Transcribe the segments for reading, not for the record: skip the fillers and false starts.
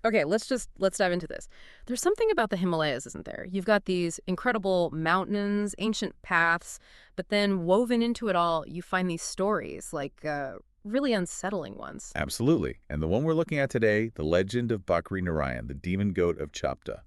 Okay, let's dive into this. There's something about the Himalayas, isn't there? You've got these incredible mountains, ancient paths, but then woven into it all, you find these stories, like really unsettling ones. Absolutely. And the one we're looking at today, the legend of Bakri Narayan, the demon goat of Chopta.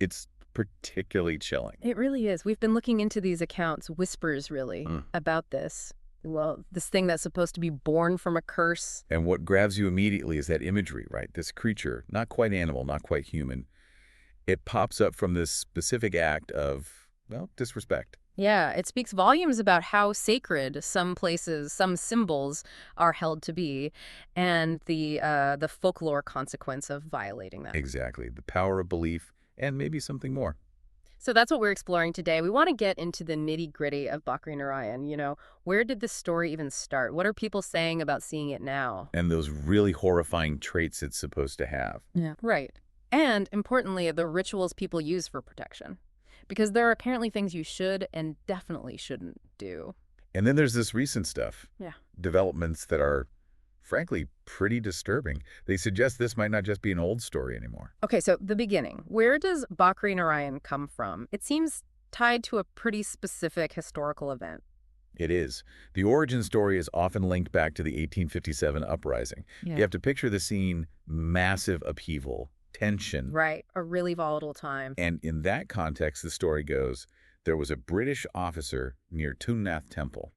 It's particularly chilling. It really is. We've been looking into these accounts, whispers really, Mm. about this. Well, this thing that's supposed to be born from a curse. And what grabs you immediately is that imagery, right? This creature, not quite animal, not quite human. It pops up from this specific act of, well, disrespect. Yeah, it speaks volumes about how sacred some places, some symbols are held to be, and the folklore consequence of violating them. Exactly. The power of belief and maybe something more. So that's what we're exploring today. We want to get into the nitty-gritty of Bakri Narayan. Where did this story even start? What are people saying about seeing it now? And those really horrifying traits it's supposed to have. Yeah. Right. And importantly, the rituals people use for protection. Because there are apparently things you should and definitely shouldn't do. And then there's this recent stuff. Yeah. Developments that are, frankly, pretty disturbing. They suggest this might not just be an old story anymore. Okay, so the beginning. Where does Bakri Narayan come from? It seems tied to a pretty specific historical event. It is. The origin story is often linked back to the 1857 uprising. Yeah. You have to picture the scene: massive upheaval, tension. Right, a really volatile time. And in that context, the story goes, there was a British officer near Tumnath Temple,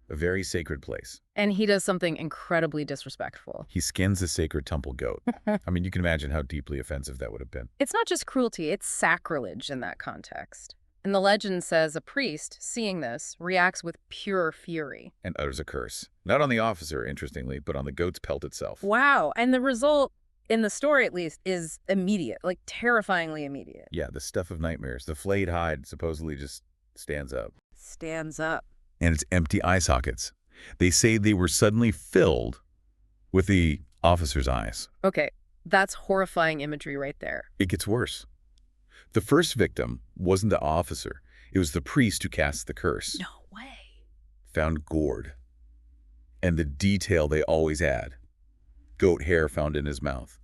a very sacred place. And he does something incredibly disrespectful. He skins a sacred temple goat. I mean, you can imagine how deeply offensive that would have been. It's not just cruelty, it's sacrilege in that context. And the legend says a priest, seeing this, reacts with pure fury. And utters a curse. Not on the officer, interestingly, but on the goat's pelt itself. Wow. And the result, in the story at least, is immediate, like terrifyingly immediate. Yeah, the stuff of nightmares. The flayed hide supposedly just stands up. Stands up. And it's empty eye sockets. They say they were suddenly filled with the officer's eyes. Okay, that's horrifying imagery right there. It gets worse. The first victim wasn't the officer. It was the priest who cast the curse. No way. Found gored. And the detail they always add. Goat hair found in his mouth.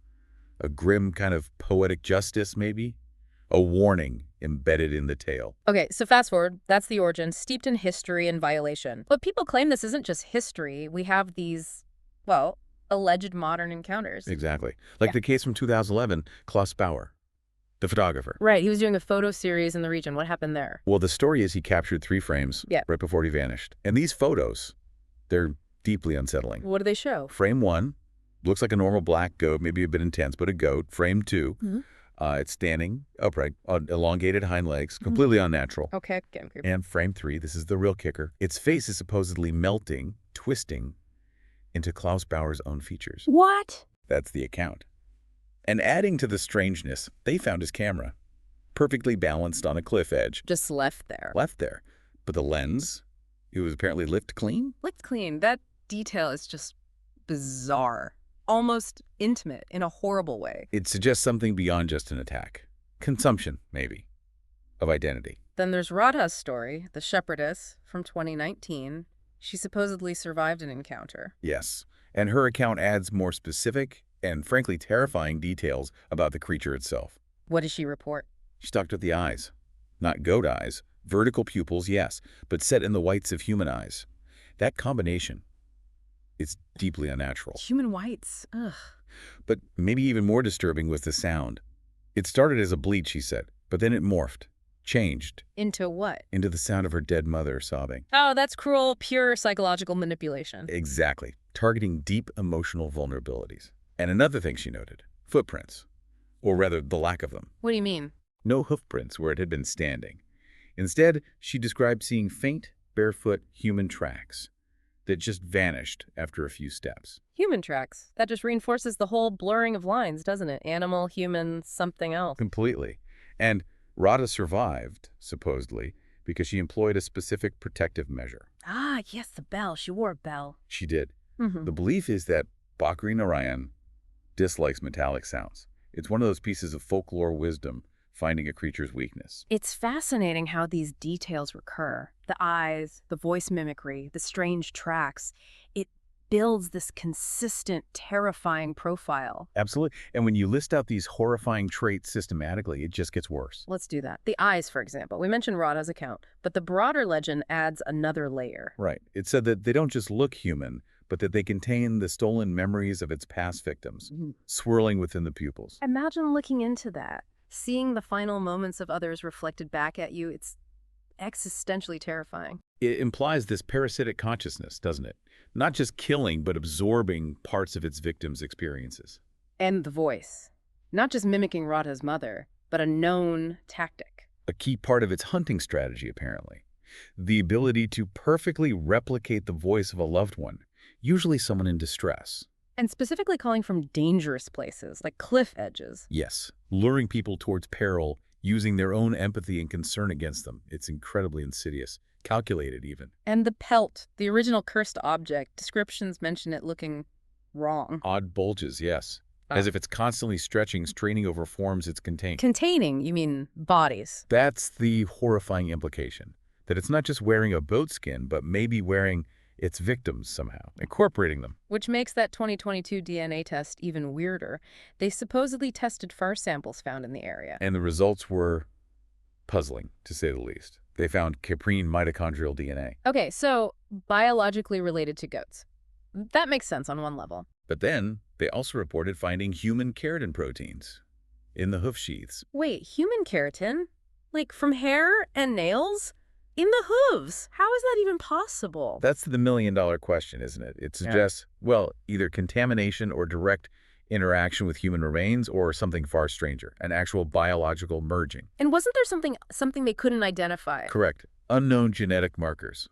A grim kind of poetic justice, maybe? A warning embedded in the tale. Okay, so fast forward, that's the origin, steeped in history and violation. But people claim this isn't just history. We have these, well, alleged modern encounters. Exactly. Like Yeah. the case from 2011, Klaus Bauer, the photographer. Right, he was doing a photo series in the region. What happened there? Well, the story is he captured 3 frames Yeah. right before he vanished. And these photos, they're deeply unsettling. What do they show? Frame 1 looks like a normal black goat, maybe a bit intense, but a goat. Frame 2, Mhm. it's standing upright on elongated hind legs, completely unnatural. Okay, getting creepy. And frame 3, this is the real kicker. Its face is supposedly melting, twisting into Klaus Bauer's own features. What? That's the account. And adding to the strangeness, they found his camera, perfectly balanced on a cliff edge, Just left there. left there. But the lens, it was apparently lift clean. Licked clean. That detail is just bizarre. Almost intimate in a horrible way. It suggests something beyond just an attack. Consumption, maybe, of identity. Then there's Radha's story, the shepherdess, from 2019. She supposedly survived an encounter. Yes. And her account adds more specific and frankly terrifying details about the creature itself. What does she report? She talked with the eyes. Not goat eyes. Vertical pupils, yes, but set in the whites of human eyes. That combination, it's deeply unnatural. Human whites. Ugh. But maybe even more disturbing was the sound. It started as a bleat, she said, but then it morphed, changed, Into what? into the sound of her dead mother sobbing. Oh, that's cruel, pure psychological manipulation. Exactly, targeting deep emotional vulnerabilities. And another thing she noted, footprints, or rather the lack of them. What do you mean? No hoof prints where it had been standing. Instead, she described seeing faint, barefoot human tracks that just vanished after a few steps. Human tracks. That just reinforces the whole blurring of lines, doesn't it? Animal, human, something else. Completely. And Radha survived, supposedly, because she employed a specific protective measure. Ah, yes, the bell. She wore a bell. She did. Mm-hmm. The belief is that Bakri Narayan dislikes metallic sounds. It's one of those pieces of folklore wisdom, finding a creature's weakness. It's fascinating how these details recur. The eyes, the voice mimicry, the strange tracks. It builds this consistent, terrifying profile. Absolutely. And when you list out these horrifying traits systematically, it just gets worse. Let's do that. The eyes, for example. We mentioned Radha's account, but the broader legend adds another layer. Right. It said that they don't just look human, but that they contain the stolen memories of its past victims, swirling within the pupils. Imagine looking into that, seeing the final moments of others reflected back at you. It's existentially terrifying. It implies this parasitic consciousness, doesn't it? Not just killing, but absorbing parts of its victims' experiences. And the voice. Not just mimicking Radha's mother, but a known tactic. A key part of its hunting strategy, apparently. The ability to perfectly replicate the voice of a loved one, usually someone in distress. And specifically calling from dangerous places, like cliff edges. Yes, luring people towards peril, using their own empathy and concern against them. It's incredibly insidious, calculated even. And the pelt, the original cursed object, descriptions mention it looking wrong. Odd bulges, yes. As if it's constantly stretching, straining over forms it's contained. Containing, you mean bodies. That's the horrifying implication. That it's not just wearing a boat skin, but maybe wearing its victims somehow, incorporating them. Which makes that 2022 DNA test even weirder. They supposedly tested fur samples found in the area. And the results were puzzling, to say the least. They found caprine mitochondrial DNA. Okay, so biologically related to goats. That makes sense on one level. But then, they also reported finding human keratin proteins in the hoof sheaths. Wait, human keratin? Like from hair and nails? In the hooves? How is that even possible? That's the million-dollar question, isn't it? It suggests, well, either contamination or direct interaction with human remains or something far stranger, an actual biological merging. And wasn't there something they couldn't identify? Correct. Unknown genetic markers.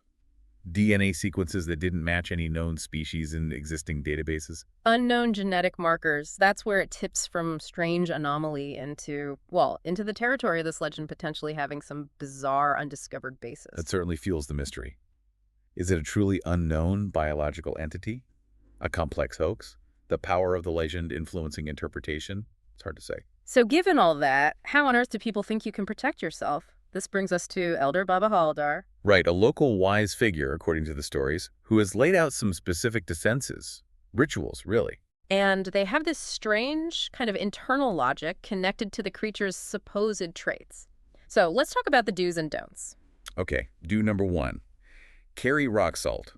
DNA sequences that didn't match any known species in existing databases. Unknown genetic markers. That's where it tips from strange anomaly into the territory of this legend potentially having some bizarre, undiscovered basis. That certainly fuels the mystery. Is it a truly unknown biological entity? A complex hoax? The power of the legend influencing interpretation? It's hard to say. So given all that, how on earth do people think you can protect yourself? This brings us to Elder Baba Haldar. Right, a local wise figure, according to the stories, who has laid out some specific defenses. Rituals, really. And they have this strange kind of internal logic connected to the creature's supposed traits. So let's talk about the do's and don'ts. Okay, do number 1. Carry rock salt.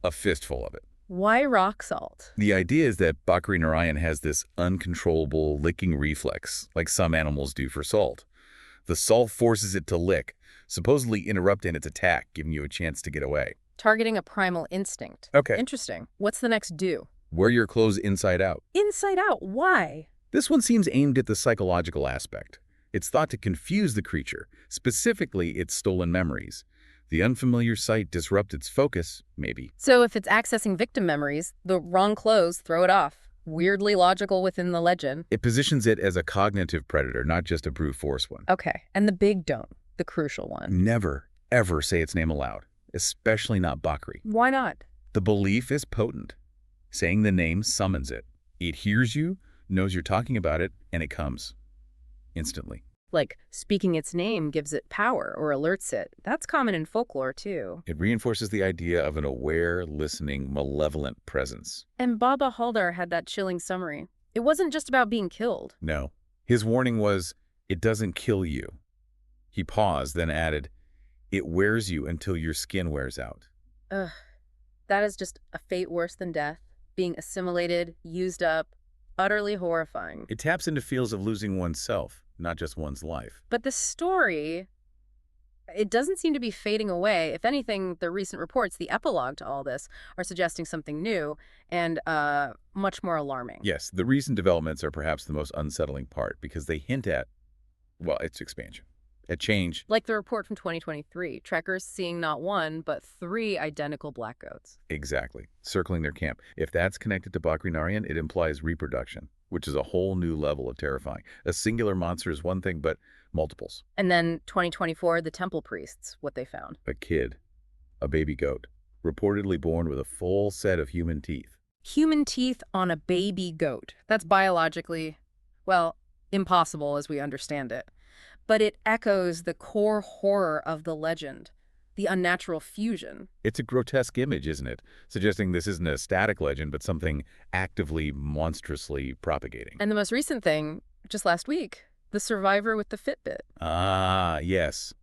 A fistful of it. Why rock salt? The idea is that Bakri Narayan has this uncontrollable licking reflex, like some animals do for salt. The salt forces it to lick, supposedly interrupting its attack, giving you a chance to get away. Targeting a primal instinct. Okay. Interesting. What's the next do? Wear your clothes inside out. Inside out. Why? This one seems aimed at the psychological aspect. It's thought to confuse the creature, specifically its stolen memories. The unfamiliar sight disrupts its focus, maybe. So if it's accessing victim memories, the wrong clothes throw it off. Weirdly logical within the legend. It positions it as a cognitive predator, not just a brute force one. Okay, and the big don't, the crucial one. Never, ever say its name aloud, especially not Bakri. Why not? The belief is potent. Saying the name summons it. It hears you, knows you're talking about it, and it comes. Instantly. Like speaking its name gives it power or alerts it. That's common in folklore, too. It reinforces the idea of an aware, listening, malevolent presence. And Baba Haldar had that chilling summary. It wasn't just about being killed. No. His warning was, it doesn't kill you. He paused, then added, it wears you until your skin wears out. Ugh. That is just a fate worse than death. Being assimilated, used up, utterly horrifying. It taps into feels of losing oneself, not just one's life. But the story, it doesn't seem to be fading away. If anything, the recent reports, the epilogue to all this, are suggesting something new and much more alarming. Yes, the recent developments are perhaps the most unsettling part because they hint at, well, its expansion, at change. Like the report from 2023, trekkers seeing not one, but 3 identical black goats. Exactly, circling their camp. If that's connected to Bakri Narayan, it implies reproduction, which is a whole new level of terrifying. A singular monster is one thing, but multiples. And then 2024, the temple priests, what they found. A kid, a baby goat, reportedly born with a full set of human teeth. Human teeth on a baby goat. That's biologically, well, impossible as we understand it. But it echoes the core horror of the legend. the unnatural fusion. It's a grotesque image, isn't it? Suggesting this isn't a static legend, but something actively, monstrously propagating. And the most recent thing, just last week, the survivor with the Fitbit. Ah, yes.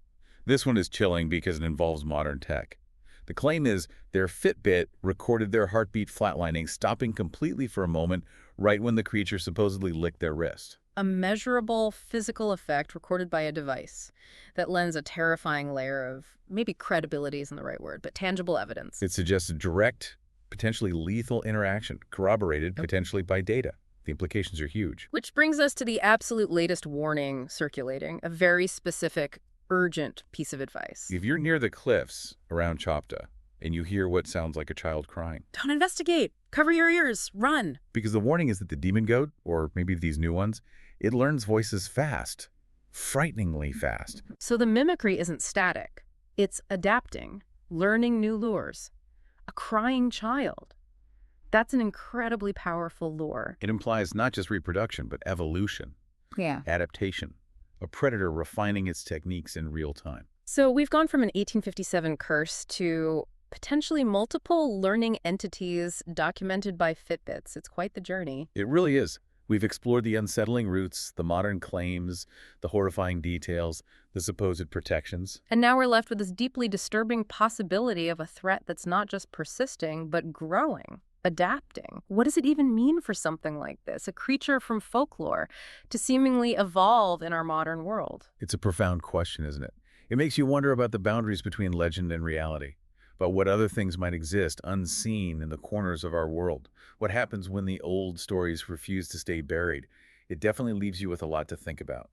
This one is chilling because it involves modern tech. The claim is their Fitbit recorded their heartbeat flatlining, stopping completely for a moment right when the creature supposedly licked their wrist. A measurable physical effect recorded by a device that lends a terrifying layer of, maybe credibility isn't the right word, but tangible evidence. It suggests a direct, potentially lethal interaction, corroborated potentially by data. The implications are huge. Which brings us to the absolute latest warning circulating, a very specific, urgent piece of advice. If you're near the cliffs around Chopta and you hear what sounds like a child crying, Don't investigate. Cover your ears. Run. because the warning is that the demon goat, or maybe these new ones, it learns voices fast, frighteningly fast. So the mimicry isn't static. It's adapting, learning new lures. A crying child. That's an incredibly powerful lure. It implies not just reproduction, but evolution, Yeah. adaptation, a predator refining its techniques in real time. So we've gone from an 1857 curse to potentially multiple learning entities documented by Fitbits. It's quite the journey. It really is. We've explored the unsettling roots, the modern claims, the horrifying details, the supposed protections. And now we're left with this deeply disturbing possibility of a threat that's not just persisting, but growing, adapting. What does it even mean for something like this, a creature from folklore, to seemingly evolve in our modern world? It's a profound question, isn't it? It makes you wonder about the boundaries between legend and reality, about what other things might exist unseen in the corners of our world. What happens when the old stories refuse to stay buried? It definitely leaves you with a lot to think about.